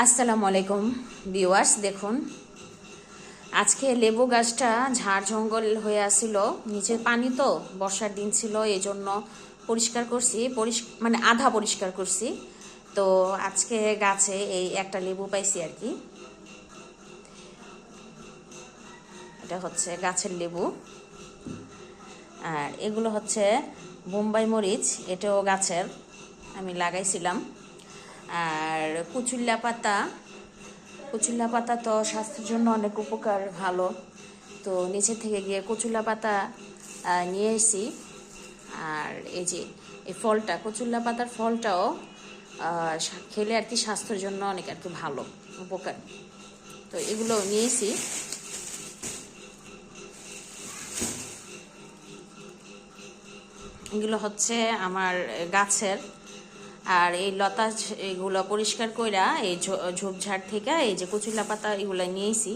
আসসালামু আলাইকুম ভিউয়ার্স, দেখুন আজকে লেবু গাছটা ঝাড় জঙ্গল হয়ে আসছিল, নিচে পানি তো বর্ষার দিন ছিল, এই জন্য পরিষ্কার করছি, মানে আধা পরিষ্কার করছি। তো আজকে গাছে এই একটা লেবু পাইছি আর কি। এটা হচ্ছে গাছের লেবু, আর এগুলো হচ্ছে বোম্বাই মরিচ, এটাও গাছের, আমি লাগাইছিলাম। আর কচুল্লা পাতা তো স্বাস্থ্যের জন্য অনেক উপকার, ভালো। তো নিচে থেকে গিয়ে কচুল্লা পাতা নিয়ে এসেছি। আর এই যে এই ফলটা, কচুল্লা পাতার ফলটাও খেলে আর কি স্বাস্থ্যের জন্য অনেক আর কি ভালো, উপকার। তো এগুলো নিয়েছি। এগুলো হচ্ছে আমার গাছের। আর এই লতা এগুলো পরিষ্কার কইরা এই ঝোপঝাড় থেকে এই যে কচুল্লা পাতা এগুলো নিয়েছি।